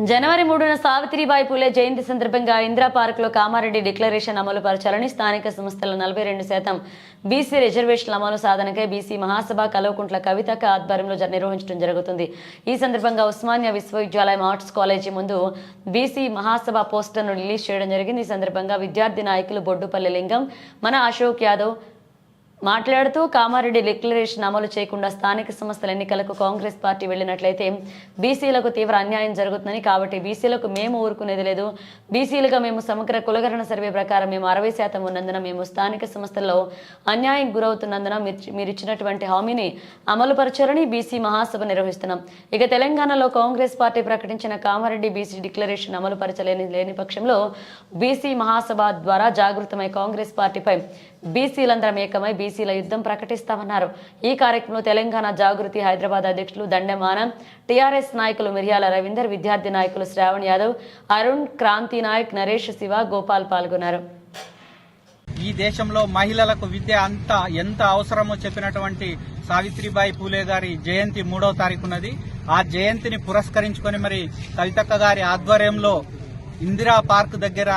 జనవరి 3న సావిత్రిబాయి పూలే జయంతి సందర్భంగా ఇందిరా పార్క్ లో కామారెడ్డి డిక్లరేషన్ అమలు పరచాలని స్థానిక సంస్థల 42% బీసీ రిజర్వేషన్ల అమలు సాధనకై బీసీ మహాసభ కల్వకుంట్ల కవితక్క ఆధ్వర్యంలో నిర్వహించడం జరుగుతుంది. ఈ సందర్భంగా ఉస్మానియా విశ్వవిద్యాలయం ఆర్ట్స్ కాలేజీ ముందు బీసీ మహాసభ పోస్టర్ను రిలీజ్ చేయడం జరిగింది. ఈ సందర్భంగా విద్యార్థి నాయకులు బొడ్డుపల్లి లింగం, మన అశోక్ యాదవ్ మాట్లాడుతూ కామారెడ్డి డిక్లరేషన్ అమలు చేయకుండా స్థానిక సంస్థల ఎన్నికలకు కాంగ్రెస్ పార్టీ వెళ్లినట్లయితే బీసీలకు తీవ్ర అన్యాయం జరుగుతుందని, కాబట్టి బీసీలకు మేము ఊరుకునేది లేదు. బీసీలుగా మేము సమగ్ర కులగణన సర్వే ప్రకారం మేము 60% ఉన్నందున మేము స్థానిక సంస్థల్లో అన్యాయం గురవుతున్నందున మీరు ఇచ్చినటువంటి హామీని అమలు పరచాలని బీసీ మహాసభ నిర్వహిస్తున్నాం. ఇక తెలంగాణలో కాంగ్రెస్ పార్టీ ప్రకటించిన కామారెడ్డి బీసీ డిక్లరేషన్ అమలు పరచలేని పక్షంలో బీసీ మహాసభ ద్వారా జాగృతమై కాంగ్రెస్ పార్టీపై బీసీలందరం ఏకమై బీసీల యుద్ధం ప్రకటిస్తామన్నారు. ఈ కార్యక్రమంలో తెలంగాణ జాగృతి హైదరాబాద్ అధ్యక్షులు దండెం ఆనంద్, టీఆర్ఎస్ నాయకులు మిర్యాల రవీందర్, విద్యార్థి నాయకులు శ్రావణ్ యాదవ్, అరుణ్, క్రాంతి నాయక్, నరేష్, శివ, గోపాల్ పాల్గొన్నారు. ఈ దేశంలో మహిళలకు విద్య ఎంత అవసరమో చెప్పినటువంటి సావిత్రిబాయి పూలే గారి జయంతి 3వ తారీఖున్నది. ఆ జయంతిని పురస్కరించుకొని మరి కవితక్క గారి ఆధ్వర్యంలో ఇందిరా పార్క్ దగ్గర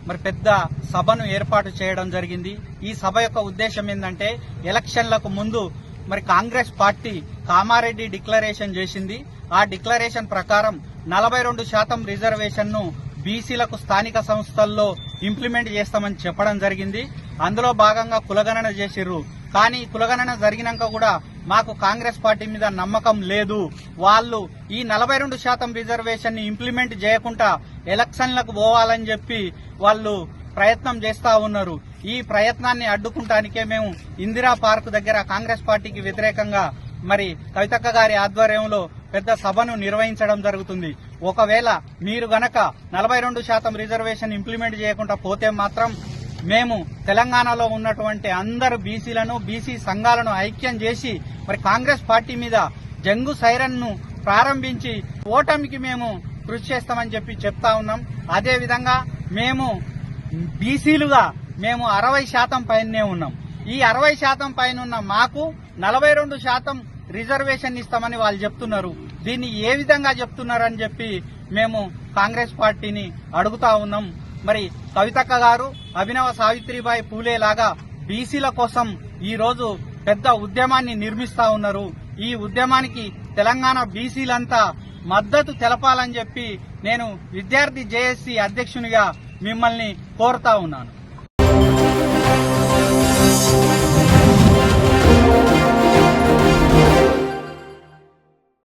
మరి పెద్ద సభను ఏర్పాటు చేయడం జరిగింది. ఈ సభ యొక్క ఉద్దేశం ఏంటంటే, ఎలక్షన్లకు ముందు మరి కాంగ్రెస్ పార్టీ కామారెడ్డి డిక్లరేషన్ చేసింది. ఆ డిక్లరేషన్ ప్రకారం 42% రిజర్వేషన్ ను బీసీలకు స్థానిక సంస్థల్లో ఇంప్లిమెంట్ చేస్తామని చెప్పడం జరిగింది. అందులో భాగంగా కులగణన చేసిర్రు. కానీ కులగణన జరిగినాక కూడా మాకు కాంగ్రెస్ పార్టీ మీద నమ్మకం లేదు. వాళ్ళు ఈ 42% రిజర్వేషన్ ని ఇంప్లిమెంట్ చేయకుండా ఎలక్షన్లకు పోవాలని చెప్పి వాళ్ళు ప్రయత్నం చేస్తా ఉన్నారు. ఈ ప్రయత్నాన్ని అడ్డుకుంటానికే మేము ఇందిరా పార్క్ దగ్గర కాంగ్రెస్ పార్టీకి వ్యతిరేకంగా మరి కవితక్క గారి ఆధ్వర్యంలో పెద్ద సభను నిర్వహించడం జరుగుతుంది. ఒకవేళ మీరు గనక 42% రిజర్వేషన్ ఇంప్లిమెంట్ చేయకుండా పోతే మాత్రం మేము తెలంగాణలో ఉన్నటువంటి అందరు బీసీలను, బీసీ సంఘాలను ఐక్యం చేసి మరి కాంగ్రెస్ పార్టీ మీద జంగు సైరన్ ను ప్రారంభించి ఓటమికి మేము కృషి చేస్తామని చెప్పి చెప్తా ఉన్నాం. అదే విధంగా మేము బీసీలుగా మేము 60% పైనే ఉన్నాం. ఈ 60% పైన ఉన్న మాకు 42% రిజర్వేషన్ ఇస్తామని వాళ్ళు చెప్తున్నారు. దీన్ని ఏ విధంగా చెప్తున్నారని చెప్పి మేము కాంగ్రెస్ పార్టీని అడుగుతా ఉన్నాం. మరి కవితక్క గారు అభినవ సావిత్రిబాయి పూలే లాగా బీసీల కోసం ఈ రోజు పెద్ద ఉద్యమాన్ని నిర్మిస్తా ఉన్నారు. ఈ ఉద్యమానికి తెలంగాణ బీసీలంతా మద్దతు తెలపాలని చెప్పి నేను విద్యార్థి జేఏసీ అధ్యక్షునిగా మిమ్మల్ని కోరుతా ఉన్నాను.